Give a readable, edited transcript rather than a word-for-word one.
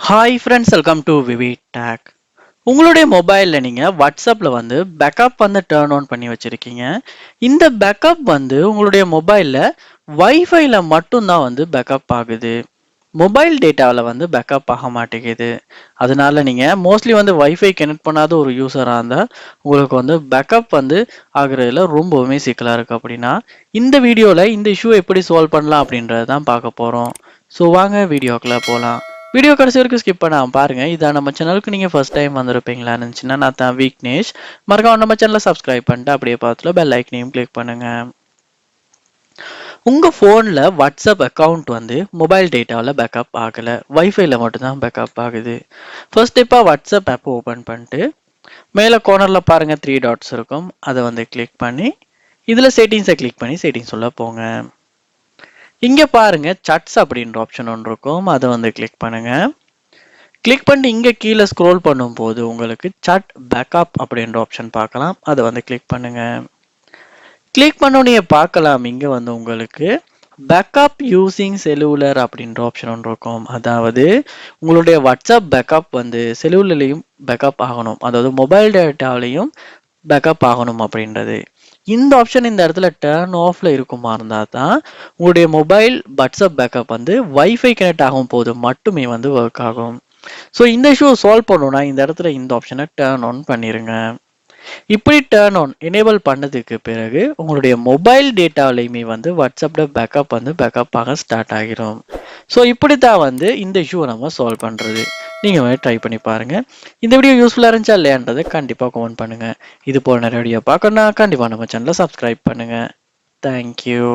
Hi friends, welcome to VV tag. உங்களுடைய மொபைலில் நீங்கள் வாட்ஸ்அப்பில் வந்து பேக்கப் வந்து டேர்ன் ஆன் பண்ணி வச்சுருக்கீங்க. இந்த பேக்கப் வந்து உங்களுடைய மொபைலில் வைஃபைல மட்டும்தான் வந்து பேக்கப் ஆகுது. மொபைல் டேட்டாவில் வந்து பேக்கப் ஆக மாட்டேங்குது. அதனால நீங்கள் மோஸ்ட்லி வந்து வைஃபை கனெக்ட் பண்ணாத ஒரு யூஸராக இருந்தால் உங்களுக்கு வந்து பேக்கப் வந்து ஆகுறதுல ரொம்பவுமே சிக்கலாக இருக்குது. அப்படின்னா இந்த வீடியோவில் இந்த இஷ்யூ எப்படி சால்வ் பண்ணலாம் அப்படின்றத தான் பார்க்க போகிறோம். ஸோ வாங்க வீடியோக்குள்ளே போகலாம். வீடியோ கடைசி வரைக்கும் ஸ்கிப் பண்ணாம பாருங்க. இதான் நம்ம சேனலுக்கு நீங்க ஃபர்ஸ்ட் டைம் வந்திருப்பீங்களா இருந்துச்சுன்னா நான் தான் விக்னேஷ். மறக்காம நம்ம சேனலை சப்ஸ்கிரைப் பண்ணிட்டு அப்படியே பார்த்துல பெல் ஐக்கனையும் கிளிக் பண்ணுங்க. உங்க போன்ல வாட்ஸ்அப் அக்கௌண்ட் வந்து மொபைல் டேட்டாவில் பேக்கப் ஆகல, வைஃபைல மட்டும்தான் பேக்கப் ஆகுது. ஃபர்ஸ்ட் ஸ்டெப்பா வாட்ஸ்அப் ஆப் ஓபன் பண்ணிட்டு மேல கார்னர்ல பாருங்க 3 டாட்ஸ் இருக்கும். அதை வந்து கிளிக் பண்ணி இதுல செட்டிங்ஸை கிளிக் பண்ணி செட்டிங்ஸ் உள்ள போங்க. இங்க பாருங்க சாட்ஸ் அப்படின்ற ஆப்ஷன் ஒன்று இருக்கும். அதை வந்து கிளிக் பண்ணுங்க. கிளிக் பண்ணி இங்கே கீழே ஸ்க்ரோல் பண்ணும்போது உங்களுக்கு சாட் பேக்கப் அப்படின்ற ஆப்ஷன் பார்க்கலாம். அதை வந்து கிளிக் பண்ணுங்க. கிளிக் பண்ணோடனே பார்க்கலாம் இங்கே வந்து உங்களுக்கு பேக்கப் யூசிங் செல்லுலர் அப்படின்ற ஆப்ஷன் ஒன்று இருக்கும். அதாவது உங்களுடைய வாட்ஸ்அப் பேக்கப் வந்து செல்லுலர்லையும் பேக்கப் ஆகணும், அதாவது மொபைல் டேட்டாவிலையும் பேக்கப் ஆகணும் அப்படின்றது. இந்த ஆப்ஷன் இந்த இடத்துல டர்ன் ஆஃப்ல இருக்குமா இருந்தால் தான் உங்களுடைய மொபைல் வாட்ஸ்அப் பேக்கப் வந்து வைஃபை கனெக்ட் ஆகும் போது மட்டுமே வந்து ஒர்க் ஆகும். ஸோ இந்த இஷ்யூ சால்வ் பண்ணணும்னா இந்த இடத்துல இந்த ஆப்ஷனை டர்ன் ஆன் பண்ணிடுங்க. இப்படி டர்ன் ஆன் எனேபிள் பண்ணதுக்கு பிறகு உங்களுடைய மொபைல் டேட்டாவிலையுமே வந்து வாட்ஸ்அப்பில் பேக்கப் வந்து பேக்கப் ஆக ஸ்டார்ட் ஆகிடும். ஸோ இப்படி தான் வந்து இந்த இஷ்யூவை நம்ம சால்வ் பண்ணுறது. நீங்கள் வந்து ட்ரை பண்ணி பாருங்கள். இந்த வீடியோ யூஸ்ஃபுல்லாக இருந்துச்சா இல்லையான்றதை கண்டிப்பாக கமெண்ட் பண்ணுங்கள். இது போல் நிறைய வீடியோ பார்க்கணுன்னா கண்டிப்பாக நம்ம சேனலை சப்ஸ்கிரைப் பண்ணுங்கள். தேங்க்யூ.